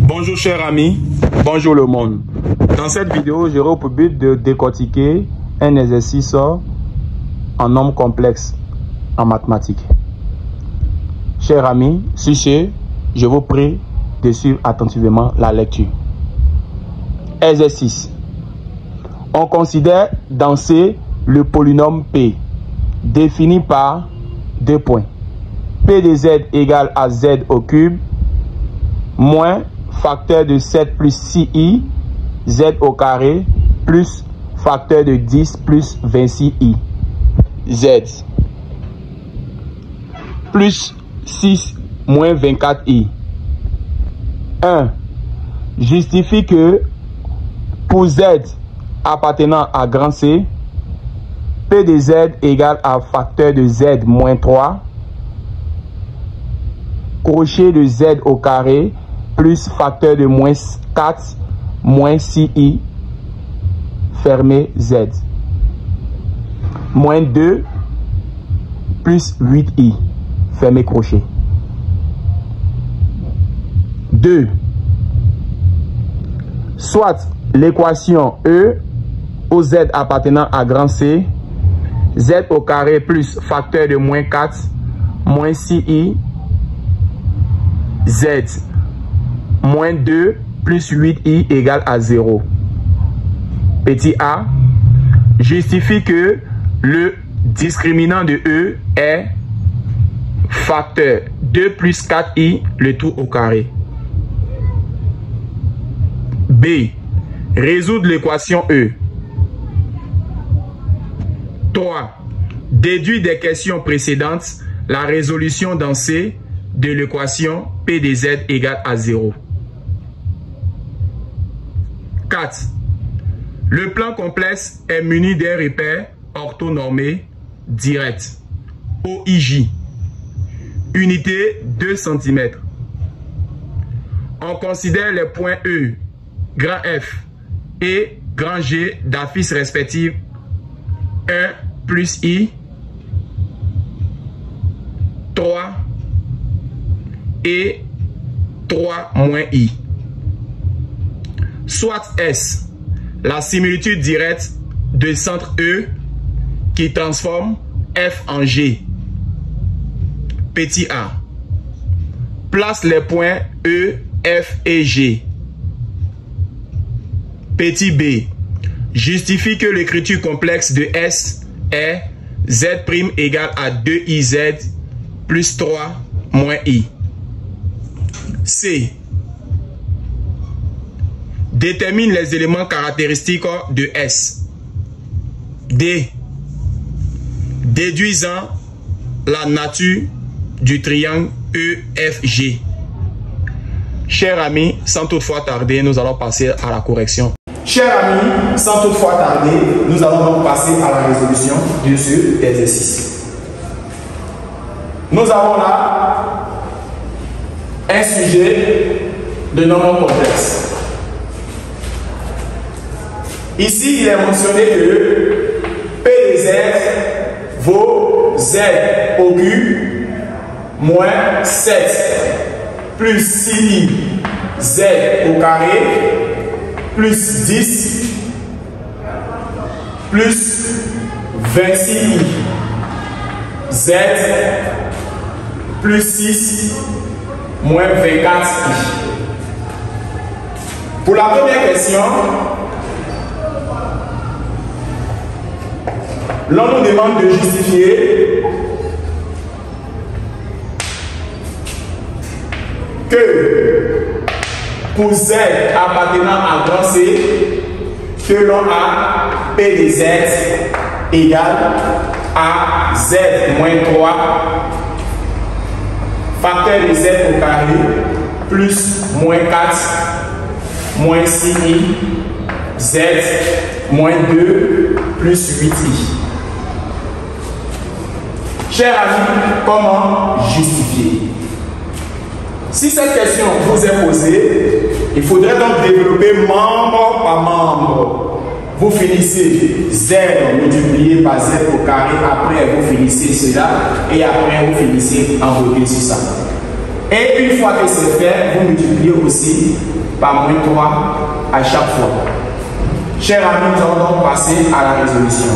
Bonjour chers amis, bonjour le monde. Dans cette vidéo, j'aurai pour but de décortiquer un exercice en nombre complexe en mathématiques. Chers amis, sur ce, je vous prie de suivre attentivement la lecture. Exercice. On considère dans C le polynôme P, défini par 2 points. P de Z égale à Z au cube, moins facteur de 7 plus 6i, Z au carré, plus facteur de 10 plus 26i, Z. Plus 6 moins 24i. 1. Justifie que pour Z appartenant à grand C, P de Z égale à facteur de Z moins 3, crochet de Z au carré, plus facteur de moins 4, moins 6i, fermé Z. Moins 2, plus 8i, fermé crochet. 2. Soit l'équation E au Z appartenant à grand C, Z au carré plus facteur de moins 4, moins 6i, Z, moins 2 plus 8i égale à 0. Petit a, justifie que le discriminant de E est facteur 2 plus 4i, le tout au carré. B. Résoudre l'équation E. 3. Déduire des questions précédentes la résolution dans C de l'équation P de Z égale à 0. 4. Le plan complexe est muni d'un repère orthonormé direct. OIJ. Unité 2 cm. On considère les points E, grand F et grand G d'affiches respectives 1 plus I, 3 et 3 moins I. Soit S, la similitude directe de centre E qui transforme F en G. Petit a. Place les points E, F et G. Petit b. Justifie que l'écriture complexe de S est Z' égale à 2IZ plus 3 moins I. C. Détermine les éléments caractéristiques de S. D. Déduisant la nature du triangle EFG. Chers amis, sans toutefois tarder, nous allons passer à la correction. Chers amis, sans toutefois tarder, nous allons donc passer à la résolution de cet exercice. Nous avons là un sujet de nombre complexe. Ici, il est mentionné que P de Z vaut Z au cube moins 7 plus 6i Z au carré plus 10 plus 26i Z plus 6 moins 24i. Pour la première question, l'on nous demande de justifier que pour Z appartenant à grand C, que l'on a P de Z égale à Z moins 3 facteur de Z au carré plus moins 4 moins 6i Z moins 2 plus 8i. Chers amis, comment justifier? Si cette question vous est posée, il faudrait donc développer membre par membre. Vous finissez Z multiplié par Z au carré, après vous finissez cela, et après vous finissez en route sur ça. Et une fois que c'est fait, vous multipliez aussi par moins 3 à chaque fois. Chers amis, nous allons donc passer à la résolution.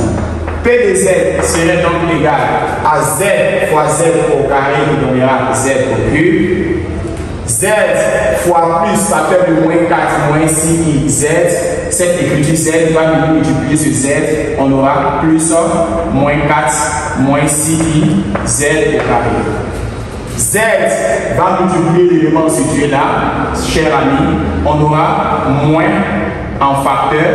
P de Z serait donc égal à Z fois Z au carré qui donnera Z au cube. Z fois plus facteur de moins 4 moins 6i Z. Cette écriture Z va multiplier sur Z. On aura plus moins 4 moins 6i Z au carré. Z va multiplier l'élément situé là, cher ami. On aura moins en facteur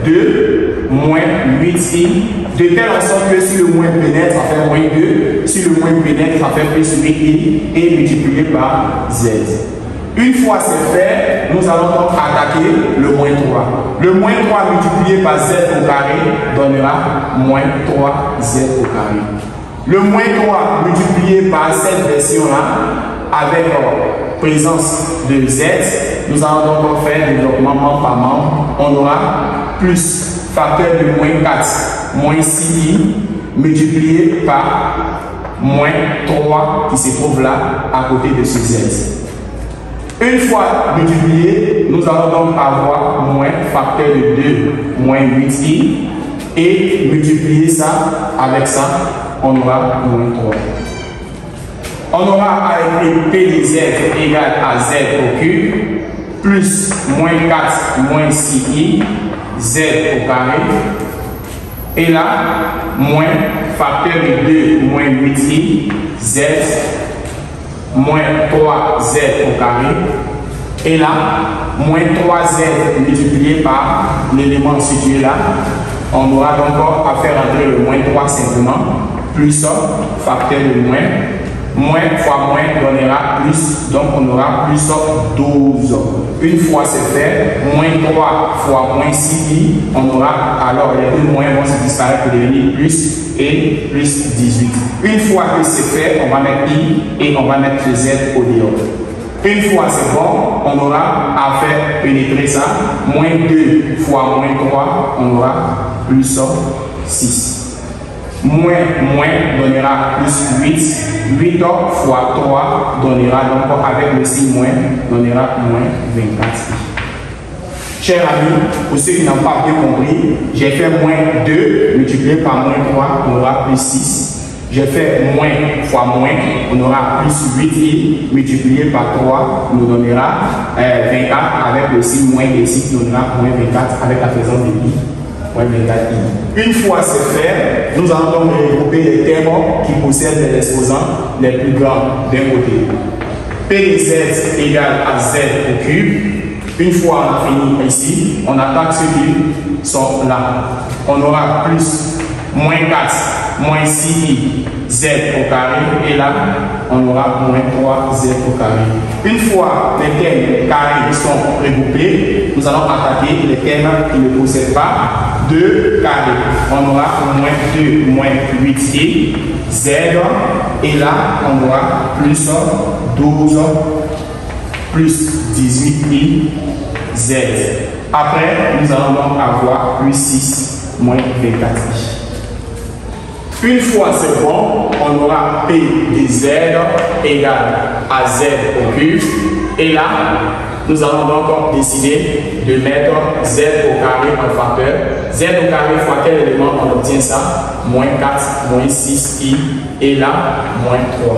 de moins 8i, de telle sorte que si le moins pénètre, ça fait moins 2, si le moins pénètre, ça fait plus 8i, et multiplié par Z. Une fois c'est fait, nous allons donc attaquer le moins 3. Le moins 3 multiplié par Z au carré donnera moins 3Z au carré. Le moins 3 multiplié par cette version-là, avec présence de Z, nous allons donc faire le développement membre par membre. On aura plus facteur de moins 4, moins 6i, multiplié par moins 3 qui se trouve là, à côté de ce Z. Une fois multiplié, nous allons donc avoir moins facteur de 2, moins 8i, et multiplier ça avec ça, on aura moins 3. On aura à écrire P de Z égale à Z au cube, plus moins 4 moins 6i, Z au carré. Et là, moins facteur de 2 moins 8i, Z, moins 3Z au carré. Et là, moins 3Z multiplié par l'élément situé là. On aura donc à faire entrer le moins 3 simplement, plus facteur de moins. Moins fois moins donnera plus, donc on aura plus 12. Une fois c'est fait, moins 3 fois moins 6i, on aura alors les deux moins vont se disparaître pour devenir plus et plus 18. Une fois que c'est fait, on va mettre i et on va mettre Z au dehors. Une fois c'est bon, on aura à faire pénétrer ça. Moins 2 fois moins 3, on aura plus 6. Moins donnera plus 8. 8 fois 3 donnera donc avec le signe moins, donnera moins 24. Chers amis, pour ceux qui n'ont pas bien compris, j'ai fait moins 2 multiplié par moins 3, on aura plus 6. J'ai fait moins fois moins, on aura plus 8i multiplié par 3, nous donnera 24 avec le signe moins ici, nous donnera moins 24 avec la présence de i. Une fois c'est fait, nous allons donc regrouper les termes qui possèdent les exposants les plus grands d'un côté. P de Z égale à Z au cube. Une fois on a fini ici, on attaque ceux qui sont là. On aura plus moins 4, moins 6i, Z au carré. Et là, on aura moins 3Z au carré. Une fois les termes carrés sont regroupés, nous allons attaquer les termes qui ne possèdent pas 2 carrés. On aura moins 2, moins 8i, Z. Et là, on aura plus 12, plus 18i, Z. Après, nous allons donc avoir plus 6, moins 24i. Une fois c'est bon, on aura P de Z égale à Z au cube. Et là, nous allons donc décider de mettre Z au carré en facteur. Z au carré fois quel élément on obtient ça? Moins 4, moins 6i. Et là, moins 3.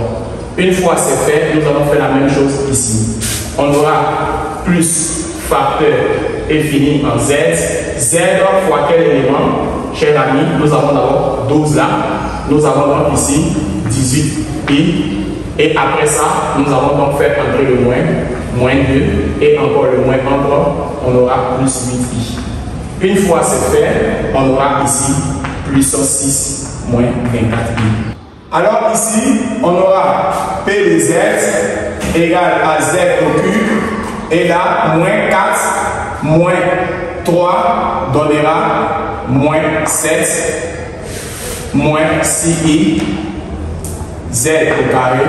Une fois c'est fait, nous allons faire la même chose ici. On aura plus facteur infini en Z. Z fois quel élément? Chers amis, nous avons d'abord 12 là. Nous avons donc ici 18i. Et après ça, nous allons donc faire entrer le moins 2. Et encore le moins entre, on aura plus 8i. Une fois c'est fait, on aura ici plus 6 moins 24i. Alors ici, on aura P de Z égale à Z au cube. Et là, moins 4, moins 3 donnera moins 7, moins 6i, Z au carré.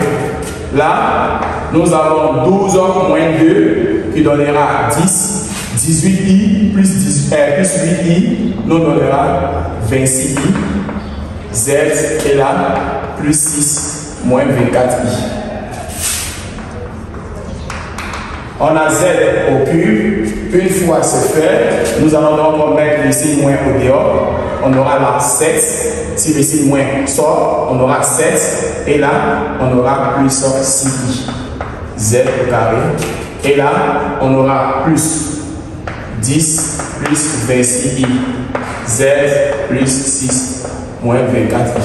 Là, nous avons 12 moins 2 qui donnera 10. 18i plus 8i nous donnera 26i. Z est là, plus 6 moins 24i. On a Z au cube. Une fois c'est fait, nous allons donc mettre le signe moins au dehors. On aura là 7. Si le signe moins sort, on aura 7. Et là, on aura plus 6i. Z au carré. Et là, on aura plus 10 plus 26i. Z plus 6 moins 24i.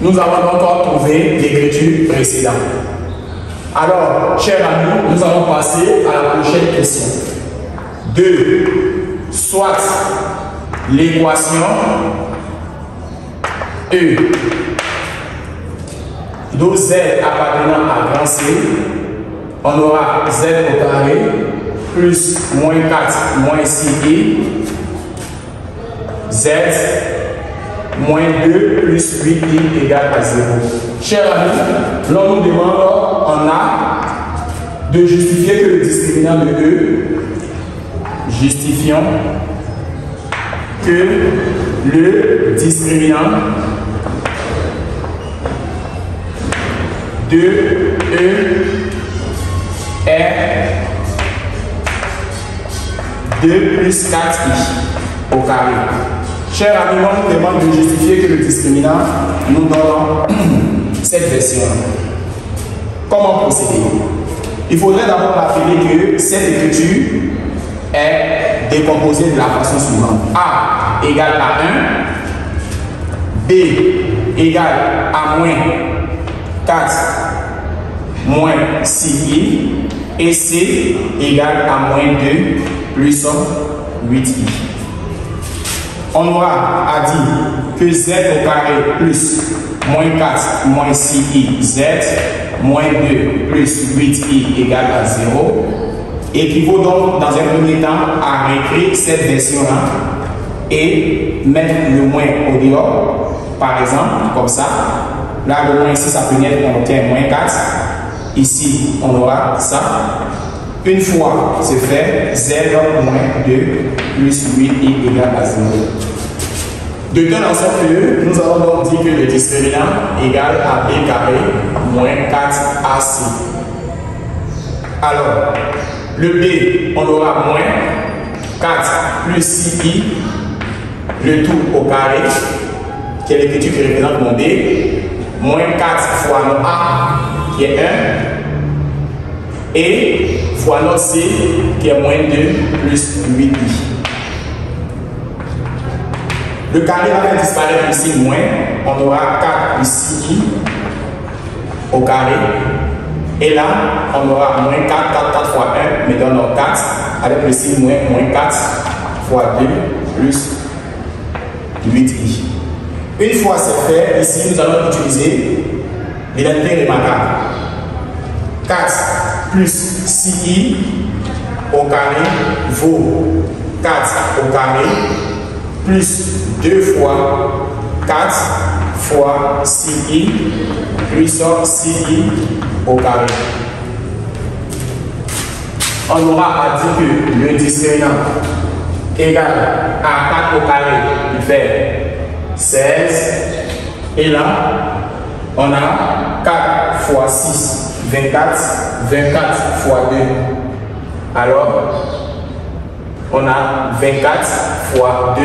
Nous avons encore trouvé l'écriture précédente. Alors, chers amis, nous allons passer à la prochaine question. 2. Soit l'équation E d'où Z appartenant à grand C, on aura Z au carré plus moins 4 moins 6i, Z moins 2 plus 8i égale à 0. Chers amis, l'on nous demande en A de justifier que le discriminant de E, justifions que le discriminant de E est 2 plus 4i au carré. Chers amis, on nous demande de justifier que le discriminant nous donne cette version. Comment procéder? Il faudrait d'abord rappeler que cette écriture est décomposée de la façon suivante. A égale à 1, B égale à moins 4 moins 6i et C égale à moins 2 plus 8i. On aura à dire que Z au carré plus moins 4 moins 6i, Z moins 2 plus 8i égale à 0. Équivaut donc dans un premier temps à réécrire cette version-là et mettre le moins au dehors, par exemple, comme ça. Là, le moins ici, ça peut être qu'on obtient moins 4. Ici, on aura ça. Une fois c'est fait, Z moins 2 plus 8i égale à 0. De telle en sorte que nous allons donc dire que le discriminant égale à B carré moins 4AC. Alors, le B, on aura moins 4 plus 6i, le tout au carré, qui est l'écriture qui représente mon B, moins 4 fois mon A, qui est 1, et fois notre C, qui est moins 2 plus 8i. Le carré va disparaître ici, moins, on aura 4 plus 6i au carré. Et là, on aura moins 4, 4 fois 1, mais donne 4, avec le signe moins 4 fois 2 plus 8i. Une fois c'est fait, ici nous allons utiliser l'identité remarquable. 4 plus 6i au carré vaut 4 au carré plus 2 fois 4 fois 6i plus 6i au carré. On aura à dire que le discriminant égal à 4 au carré qui fait 16. Et là, on a 4 fois 6, 24. 24 fois 2. Alors, on a 24 fois 2.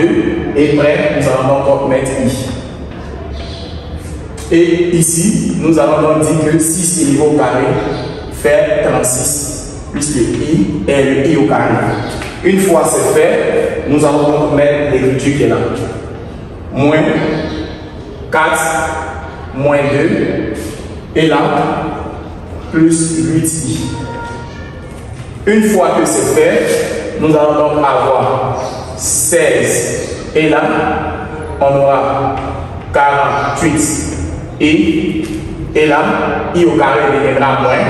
Et près, nous allons donc mettre i. Et ici, nous allons donc dire que 6 éléments au carré fait 36, plus le i et le i au carré. Une fois c'est fait, nous allons donc mettre l'écriture qui est là. Moins 4, moins 2, et là, plus 8i. Une fois que c'est fait, nous allons donc avoir 16, et là, on aura 48. Et là, i au carré deviendra moins.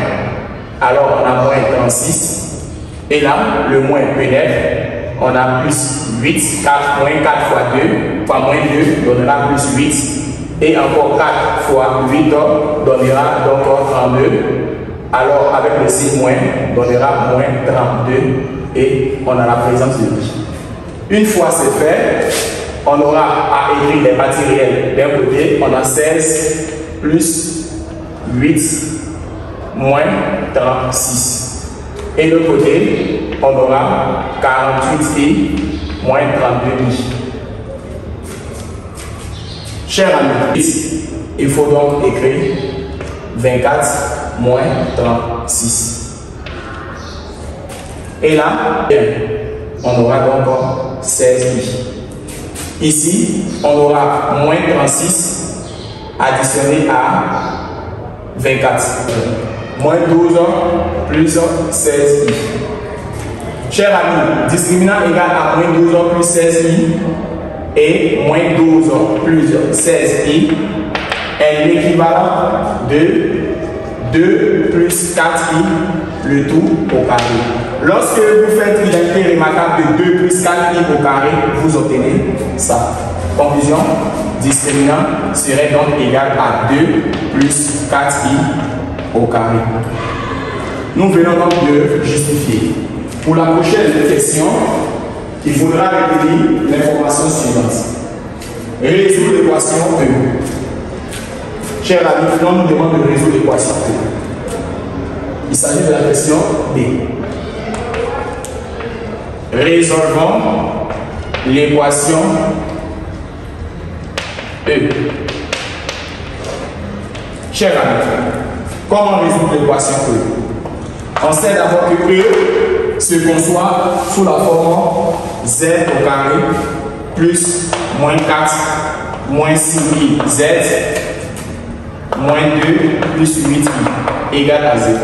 Alors, on a moins 36. Et là, le moins peut naître. On a plus 8. 4 moins 4 fois 2, fois moins 2 donnera plus 8. Et encore 4 fois 8 donnera donc 32. Alors, avec le signe moins, donnera moins 32. Et on a la présence de i. Une fois c'est fait, on aura à écrire les parties réelles. D'un côté, on a 16 plus 8 moins 36. Et de l'autre côté, on aura 48i moins 32i. Chers amis, il faut donc écrire 24 moins 36. Et là, on aura donc 16i. Ici, on aura moins 36 additionné à 24. Moins 12 plus 16i. Chers amis, discriminant égal à moins 12 plus 16i et moins 12 plus 16i est l'équivalent de 2 plus 4i, le tout au carré. Lorsque vous faites l'identité remarquable de 2 plus 4i au carré, vous obtenez ça. Conclusion, discriminant serait donc égal à 2 plus 4i au carré. Nous venons donc de justifier. Pour la prochaine question, il faudra retenir l'information suivante. Résoudre l'équation E. Chers amis, on nous demande de résoudre l'équation E. Il s'agit de la question B. Résolvons l'équation E. Chers amis, comment résoudre l'équation E? On sait d'abord que E se conçoit sous la forme Z au carré plus moins 4 moins 6i Z moins 2 plus 8i égale à 0.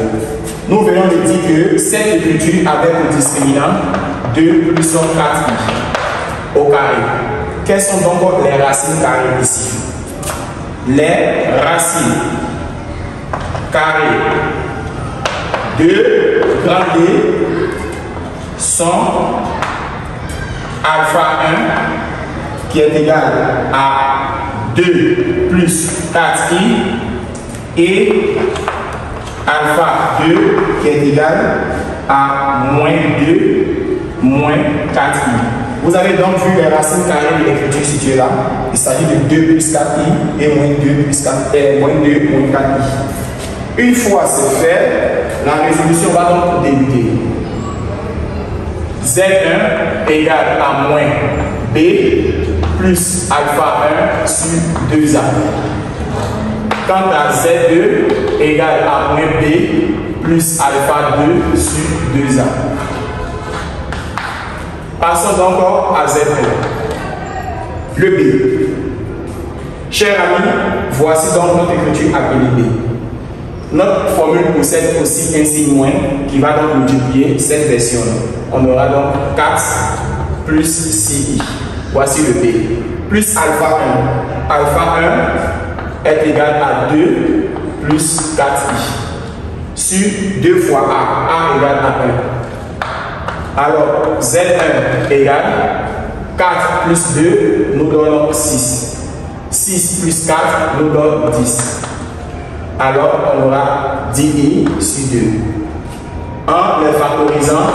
Nous venons de dire que cette écriture avec le discriminant 2 plus 4i au carré. Quelles sont donc les racines carrées ici? Les racines carrées de grand D sont alpha 1 qui est égal à 2 plus 4i et alpha 2 qui est égal à moins 2 moins 4i. Vous avez donc vu les racines carrées de l'écriture située là. Il s'agit de 2 plus 4i et moins 2 plus 4 et moins 2 moins 4i. Une fois c'est fait, la résolution va donc débuter. Z1 égale à moins B plus alpha 1 sur 2A. Quant à Z2 égale à moins B plus alpha 2 sur 2A. Passons encore à Z1. Le B. Chers amis, voici donc notre écriture appelée B. Notre formule possède aussi un signe moins qui va donc multiplier cette version. On aura donc 4 plus 6i. Voici le B. Plus alpha 1. Alpha 1 est égal à 2 plus 4i. Sur 2 fois A. A égale à 1. Alors, Z1 égale 4 plus 2 nous donne 6. 6 plus 4 nous donne 10. Alors, on aura 10i sur 2. En les factorisant,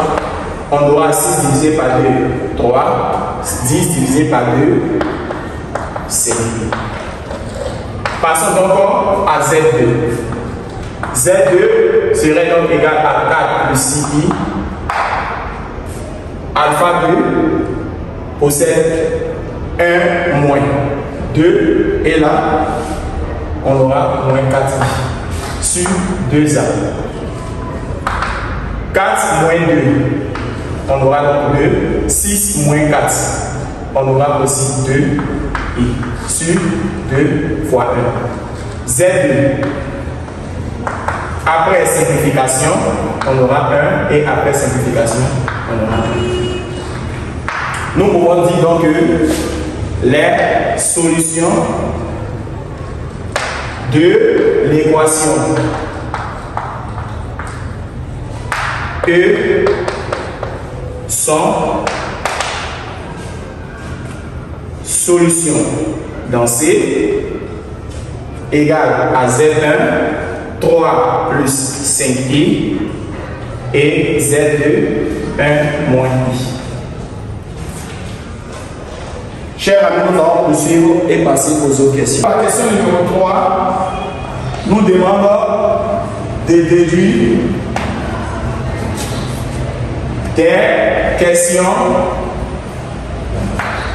on aura 6 divisé par 2, 3. 10 divisé par 2, 5. Passons donc à Z2. Z2 serait donc égal à 4 plus 6i. Alpha 2 possède 1 moins 2 et là on aura moins 4i sur 2a. 4 moins 2, on aura donc 2. 6 moins 4, on aura aussi 2i sur 2 fois 1. Z2. Après simplification, on aura 1 et après simplification, on aura 2. Nous pouvons dire donc que les solutions de l'équation E sont solutions dans C égale à Z1 3 plus 5i et Z2 1 moins i. Chers amis, nous allons poursuivre et passer aux autres questions. La question numéro 3 nous demande de déduire des questions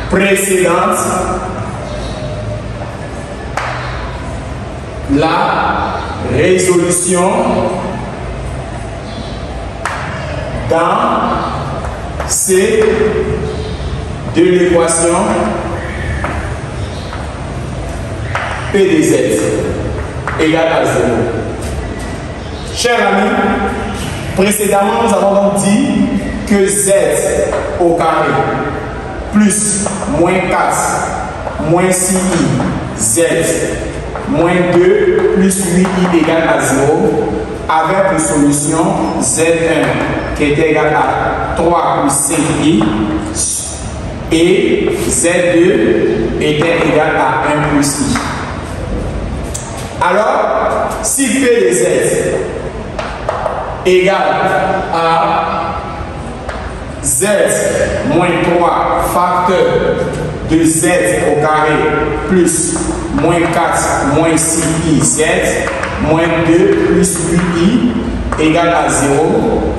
précédentes la résolution dans C de l'équation P de Z égale à 0. Chers amis, précédemment nous avons donc dit que Z au carré plus moins 4 moins 6i Z moins 2 plus 8i égale à 0 avec une solution Z1 qui est égale à 3 plus 5i et Z2 était égal à 1 plus i. Alors, si P de Z égale à Z moins 3 facteur de Z au carré plus moins 4 moins 6i Z moins 2 plus 8i égale à 0,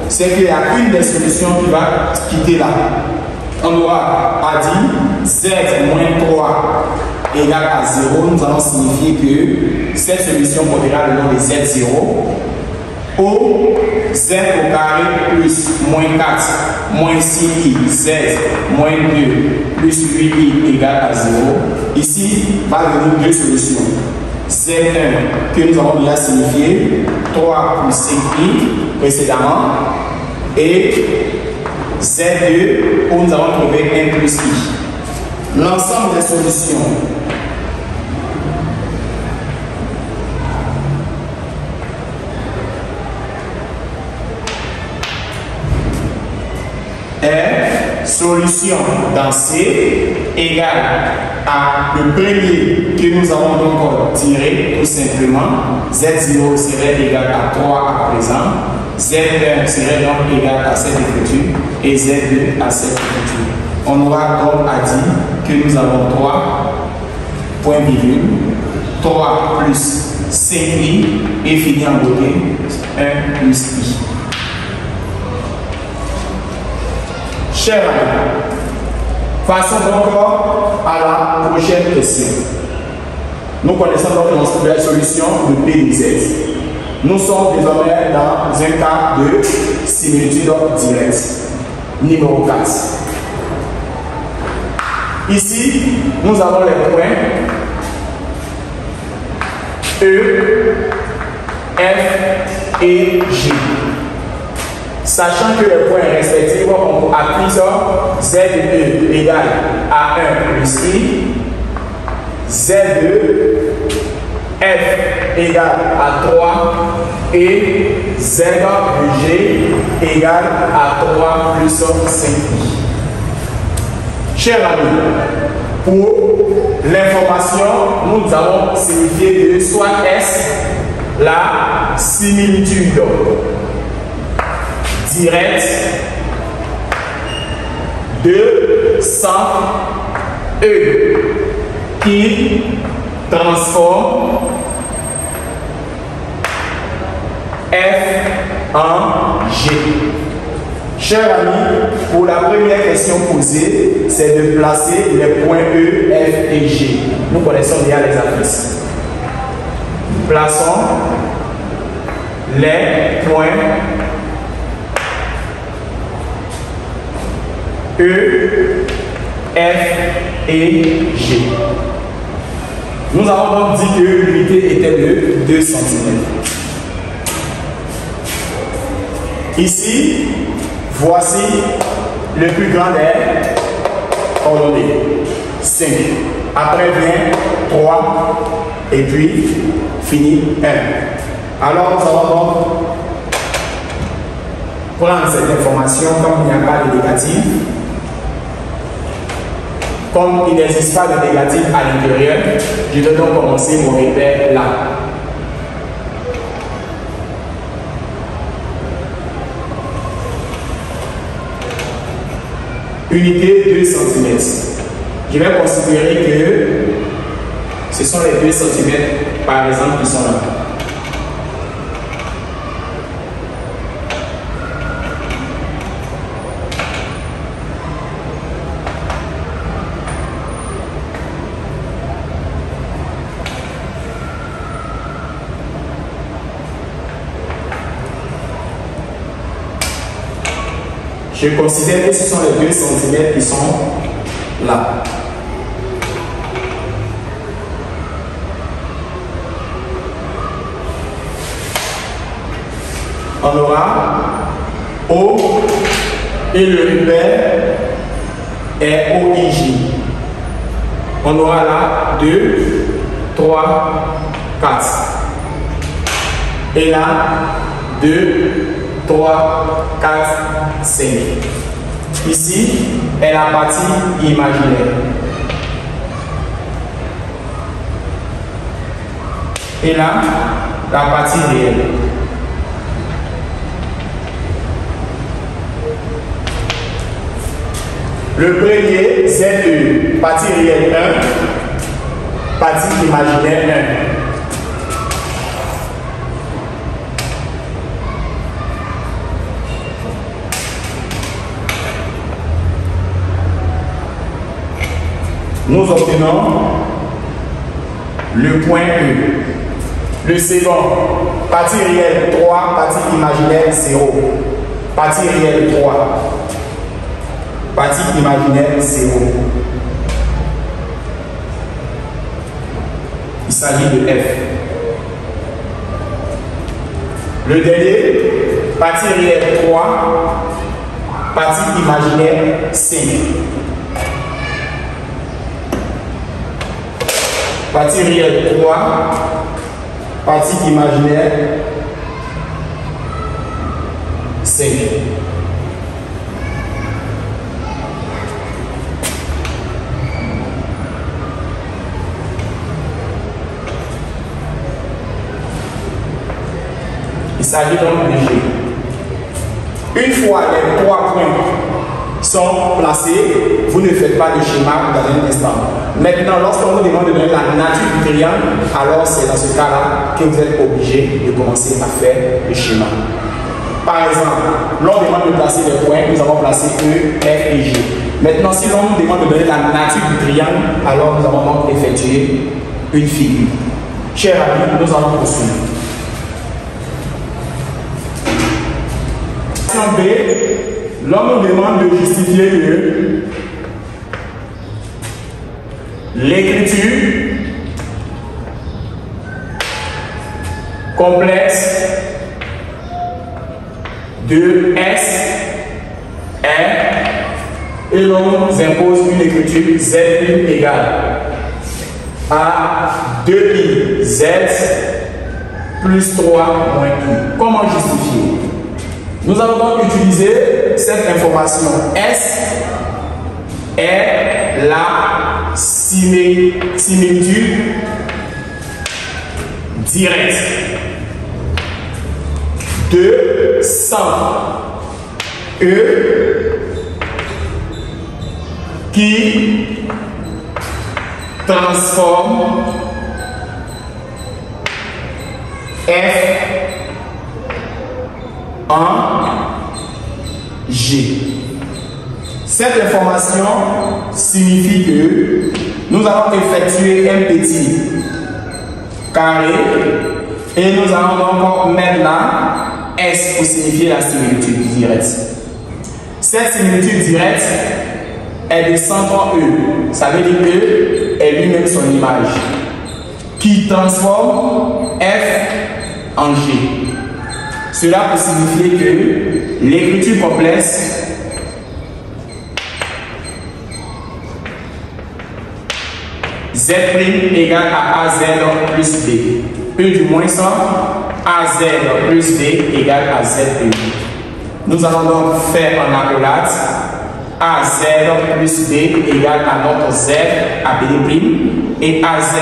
c'est qu'il y a une des solutions qui va quitter là. On aura à dire Z moins 3 égale à 0, nous allons signifier que cette solution portera le nom de Z0 au Z au carré plus moins 4 moins 6i Z moins 2 plus 8i égale à 0. Ici va venir deux solutions. Z1 que nous avons déjà signifié 3 plus 5i précédemment et Z2 où nous avons trouvé 1 plus i. L'ensemble des solutions est solution dans C égale à le premier que nous avons donc tiré tout simplement. Z0 serait égal à 3 à présent. Z1 serait donc égal à cette écriture et Z2 à cette écriture. On aura donc à dire que nous avons 3 point virgule 3 plus 5i et fini en beauté 1 plus i. Chers amis, passons encore à la prochaine question. Nous connaissons donc la solution de P de Z. Nous sommes désormais dans un cas de similitude directe. Numéro 4. Ici, nous avons les points E, F et G. Sachant que les points respectifs, on appuie sur Z2 égale à 1 plus I, Z2, F égale à 3 et Z de G égale à 3 plus 5i. Chers amis, pour l'information, nous avons signifié de soit S la similitude direct de centre E qui transforme F en G. Chers amis, pour la première question posée, c'est de placer les points E, F et G. Nous connaissons bien les adresses. Plaçons les points E, F et G. Nous avons donc dit que l'unité était de 2 cm. Ici, voici le plus grand des ordonnées. 5. Après vient 3 et puis fini 1. Alors nous allons donc prendre cette information comme il n'y a pas de négatif. Comme il n'existe pas de négatif à l'intérieur, je vais donc commencer mon repère là. Unité 2 cm. Je vais considérer que ce sont les 2 cm par exemple qui sont là. Je considère que ce sont les 2 cm qui sont là. On aura O et le repère est OIJ. On aura là 2, 3, 4. Et là, 2, 3, 4, 5. Ici est la partie imaginaire. Et là, la partie réelle. Le premier, ZE, partie réelle 1, partie imaginaire 1. Nous obtenons le point E. Le second, partie réelle 3, partie imaginaire 0. Partie réelle 3. Partie imaginaire 0. Il s'agit de F. Le dernier, partie réelle 3, partie imaginaire 5. Partie réelle 3, partie imaginaire 5. Il s'agit donc de G. Une fois les 3 points sont placés, vous ne faites pas de schéma dans un instant. Maintenant, lorsqu'on vous demande de donner la nature du triangle, alors c'est dans ce cas-là que vous êtes obligé de commencer à faire le schéma. Par exemple, l'on demande de placer les points, nous avons placé E, F et G. Maintenant, si l'on nous demande de donner la nature du triangle, alors nous avons donc effectué une figure. Chers amis, nous allons poursuivre. B, l'on nous demande de justifier que l'écriture complexe de S est, et l'on nous impose une écriture Z égale à 2i Z plus 3 moins i. Comment justifier? Nous allons donc utiliser cette information. S est la similitude directe de 100 E qui transforme F en G. Cette information signifie que nous allons effectuer un petit carré et nous allons donc mettre là S pour signifier la similitude directe. Cette similitude directe est de 103 E. Ça veut dire que est lui-même son image qui transforme F en G. Cela peut signifier que l'écriture complexe Z' égale à AZ plus B. E du moins 100, AZ plus B égale à ZE. Nous allons donc faire en accolade AZ plus B égale à notre Z à B' et AZ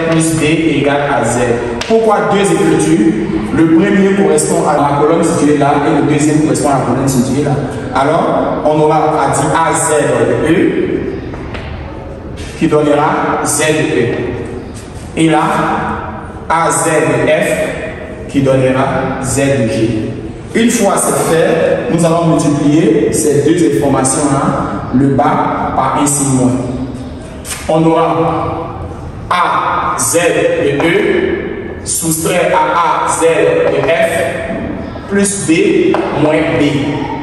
plus B égale à Z. Pourquoi deux écritures? Le premier correspond à la colonne située là et le deuxième correspond à la colonne située là. Alors, on aura à dire AZ de E qui donnera ZE. Et là, AZ de F qui donnera Z de G. Une fois c'est fait, nous allons multiplier ces deux informations-là, le bas par un signe moins. On aura AZ de E soustrait à AZ de F plus B moins B.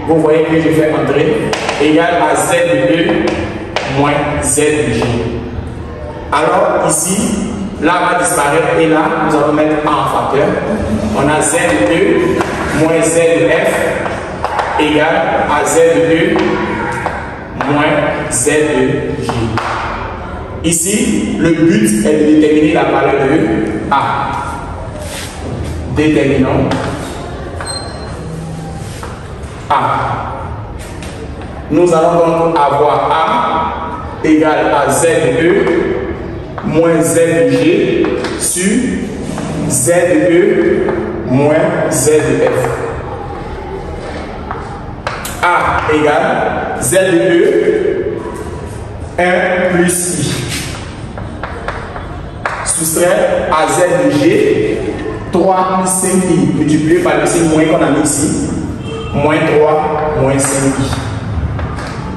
Vous voyez que je fais entrer égale à Z de E moins Z de G. Alors ici, là va disparaître et là, nous allons mettre A en facteur. On a Z de E moins Z de F égale à Z de E moins Z de G. Ici, le but est de déterminer la valeur de A. Déterminons A. Nous allons donc avoir A égale à Z de E moins Z de G sur Z de E moins Z de F. A égale Z de E 1 plus I. Soustrait à Z de G 3 plus 5i multiplié par le signe moins qu'on a mis ici. Moins 3 moins 5i.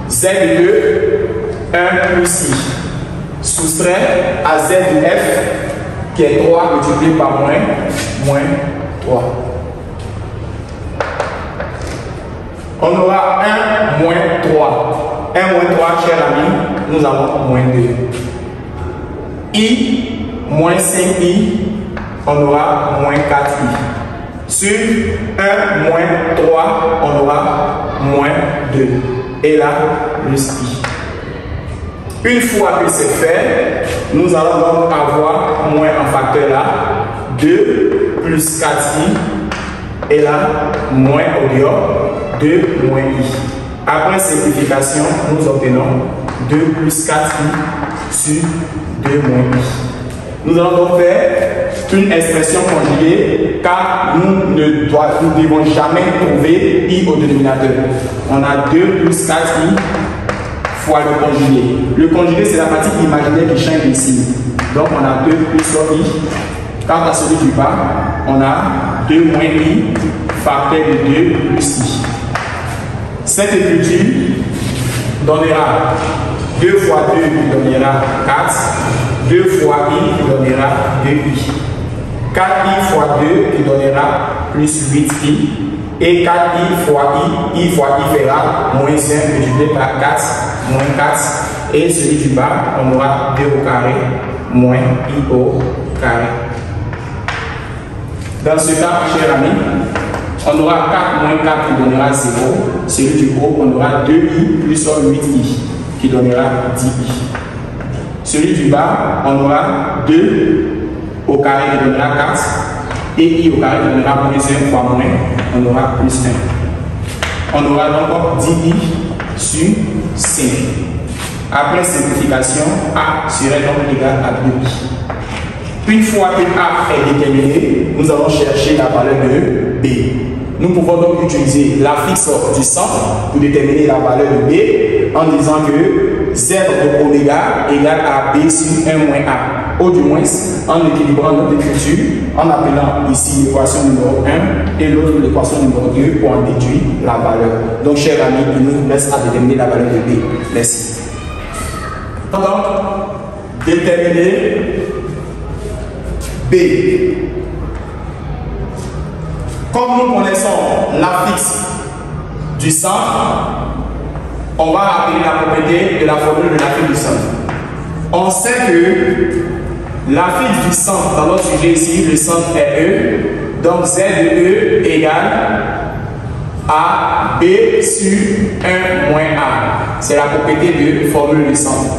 Z de E 1 plus I. Soustrait à Z de F qui est 3 multiplié par moins 3. On aura 1 moins 3. 1 moins 3, cher ami, nous avons moins 2. I moins 5i, on aura moins 4i. Sur 1 moins 3, on aura moins 2. Et là, plus i. Une fois que c'est fait, nous allons donc avoir moins en facteur là, 2 plus 4i, et là, moins au dehors, 2 moins i. Après simplification, nous obtenons 2 plus 4i sur 2 moins i. Nous allons donc faire une expression conjuguée car nous ne devons jamais trouver i au dénominateur. On a 2 plus 4i fois le conjugué. Le conjugué, c'est la partie imaginaire qui change ici. Donc on a 2 plus i. Quant à celui du bas, on a 2 moins i facteur de 2 plus i. Cette écriture donnera 2 fois 2 qui donnera 4, 2 fois i qui donnera 2i, 4i fois 2 qui donnera plus 8i, et 4i fois i fera moins 1 multiplié par 4, moins 4, et celui du bas, on aura 2 au carré, moins i au carré. Dans ce cas, cher ami, on aura 4 moins 4 qui donnera 0. Celui du haut, on aura 2i plus 8i qui donnera 10i. Celui du bas, on aura 2 au carré qui donnera 4. Et i au carré qui donnera moins 1 fois moins, on aura plus 1. On aura donc 10i sur 5. Après simplification, a serait donc égal à 2i. Une fois que a est déterminé, nous allons chercher la valeur de b. Nous pouvons donc utiliser la fixe du centre pour déterminer la valeur de b en disant que z de oméga égale à b sur 1 moins a. Ou du moins, en équilibrant notre écriture, en appelant ici l'équation numéro 1 et l'autre l'équation numéro 2 pour en déduire la valeur. Donc, chers amis, il nous reste à déterminer la valeur de b. Merci. Donc, déterminer b. Comme nous connaissons la fixe du centre, on va appeler la propriété de la formule de la fixe du centre. On sait que la fixe du centre, dans notre sujet ici, le centre est E, donc Z de E égale à B sur 1 moins A. C'est la propriété de formule du centre.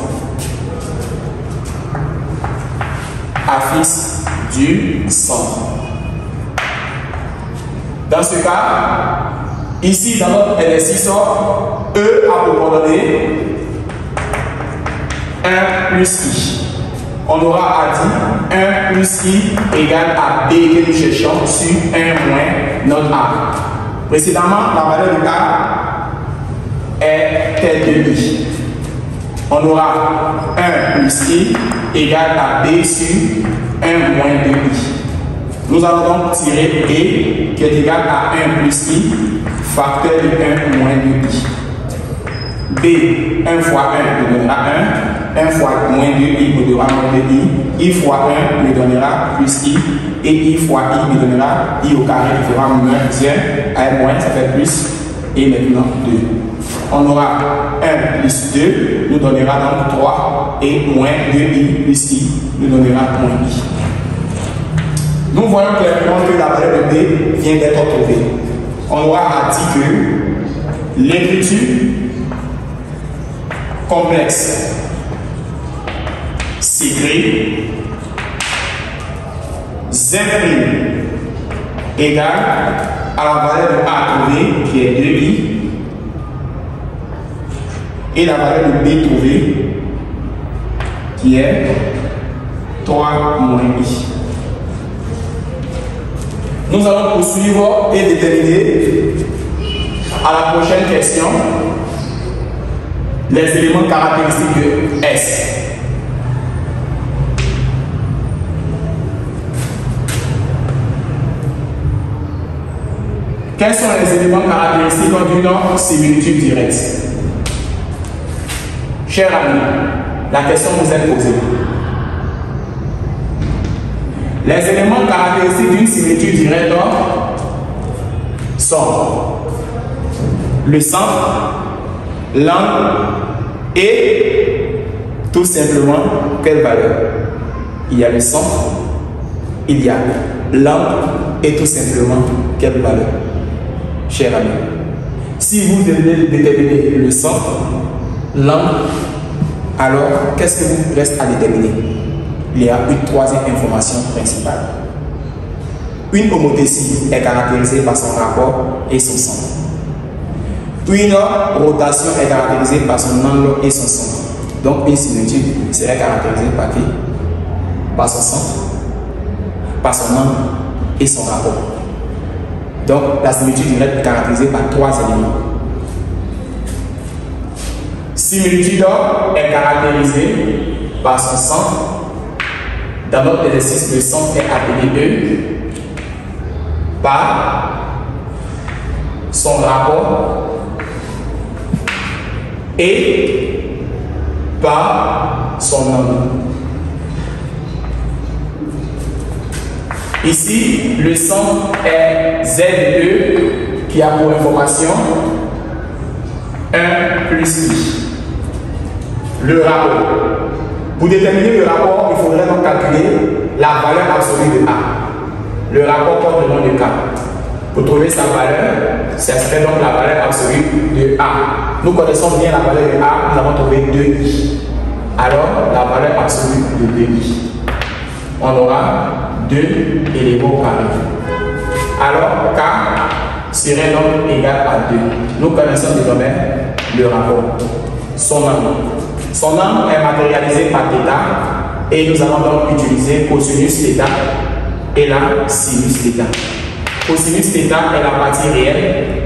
A fixe du centre. Dans ce cas, ici dans notre exercice, E a pour coordonnée 1 plus I. On aura à dire 1 plus I égale à B que nous cherchons sur 1 moins notre A. Précédemment, la valeur de A est de I. On aura 1 plus I égale à B sur 1 moins 2I. Nous allons donc tirer B qui est égal à 1 plus I facteur de 1 moins 2I. B, 1 fois 1 nous donnera 1, 1 fois moins 2i nous donnera moins 2i, I fois 1 me donnera plus I, et I fois I me donnera I au carré qui fera moins, tiens, à moins, ça fait plus, et maintenant 2. On aura 1 plus 2 nous donnera donc 3, et moins 2I plus I nous donnera moins I. Nous voyons clairement que la valeur de B vient d'être trouvée. On aura dit que l'écriture complexe s'écrit Z' égale à la valeur de A trouvée qui est 2I et la valeur de B trouvée qui est 3 moins I. Nous allons poursuivre et déterminer à la prochaine question les éléments caractéristiques de S. Quels sont les éléments caractéristiques d'une similitude directe? Chers amis, la question vous est posée. Les éléments caractéristiques d'une similitude directe sont le centre, l'angle et tout simplement quelle valeur? Il y a le centre, il y a l'angle et tout simplement quelle valeur? Chers amis, si vous devez déterminer le centre, l'angle, alors qu'est-ce que vous reste à déterminer? Il y a une troisième information principale. Une homothétie est caractérisée par son rapport et son centre. Une rotation est caractérisée par son angle et son centre. Donc une similitude serait caractérisée par qui? Par son centre, par son angle et son rapport. Donc la similitude directe est caractérisée par 3 éléments. Similitude est caractérisée par son centre. Dans notre exercice, le centre est appelé E par son rapport et par son angle. Ici, le centre est ZE qui a pour information 1 plus I. Le rapport. Pour déterminer le rapport, il faudrait donc calculer la valeur absolue de A. Le rapport porte le nom de K. Pour trouver sa valeur, ça serait donc la valeur absolue de A. Nous connaissons bien la valeur de A, nous avons trouvé 2I. Alors, la valeur absolue de 2I. On aura 2 éléments carrés. Alors, K serait donc égal à 2. Nous connaissons désormais le rapport. Son angle. Son angle est matérialisé par θ et nous allons donc utiliser cosinus θ et la sinus θ. Cosinus θ est la partie réelle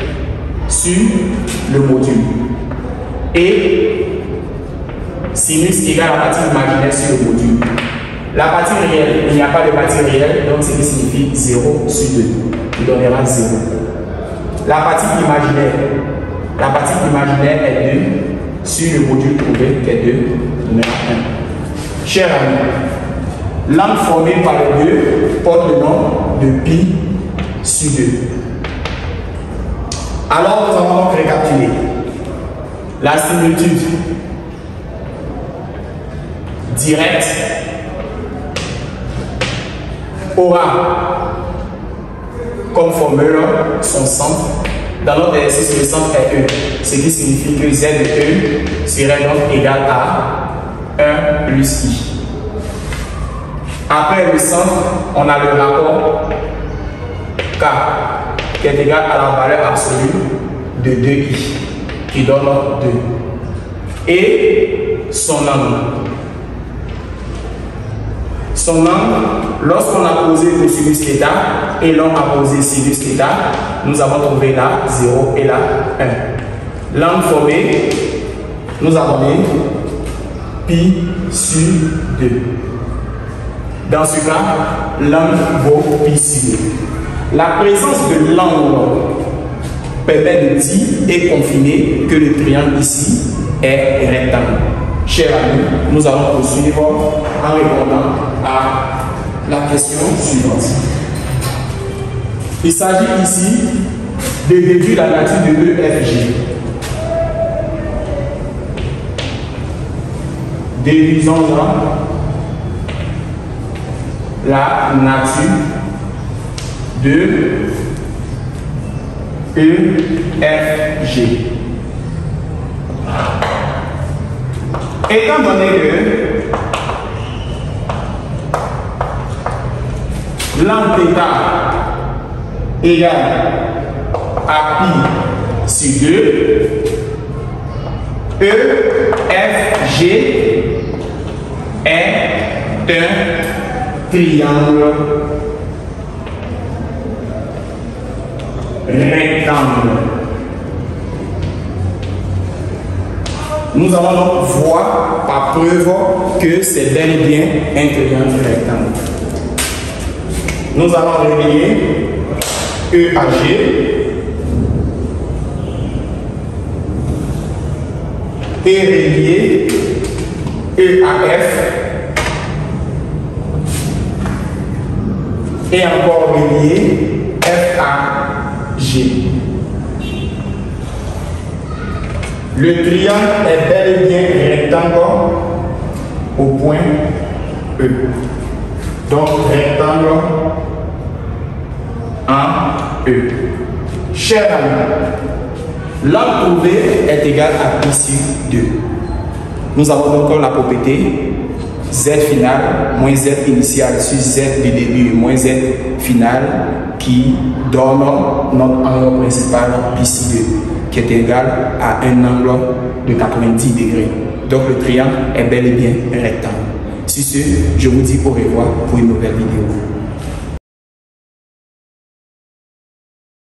sur le module et sinus égale la partie imaginaire sur le module. La partie réelle, il n'y a pas de partie réelle, donc ce qui signifie 0 sur 2. Il donnera 0. La partie imaginaire est 2 sur le module trouvé qui est 2, donnera 1. Chers amis, l'angle formé par les 2 porte le nom de pi sur 2. Alors nous allons donc récapituler. La similitude directe aura comme formule son centre. Dans notre exercice, le centre est E, ce qui signifie que Z de E serait donc égal à 1 plus I. Après le centre, on a le rapport K qui est égal à la valeur absolue de 2I qui donne 2. Et son angle. Son angle, lorsqu'on a posé cosinus θ et l'on a posé sinus θ, nous avons trouvé là 0 et là 1. L'angle formé nous a donné pi sur 2. Dans ce cas, l'angle vaut pi sur 2. La présence de l'angle permet de dire et confirmer que le triangle ici est rectangle. chers amis, nous allons poursuivre en répondant à la question suivante. Il s'agit ici de déduire la nature de EFG. Déduisons-en la nature de EFG. Étant donné que l'angle θ égale à pi sur 2, EFG est un triangle rectangle. Nous allons donc voir par preuve que c'est bel et bien un triangle rectangle. Nous allons relier EAG et relier EAF et encore relier FAG. Le triangle est bel et bien rectangle au point E. Donc rectangle en E. Chers amis, l'angle trouvé est égal à pi sur 2. Nous avons donc la propriété Z final moins Z initial sur Z de début moins Z final qui donne notre angle principal pi sur 2 qui est égal à un angle de 90 degrés. Donc le triangle est bel et bien rectangle. Sur ce, je vous dis au revoir pour une nouvelle vidéo.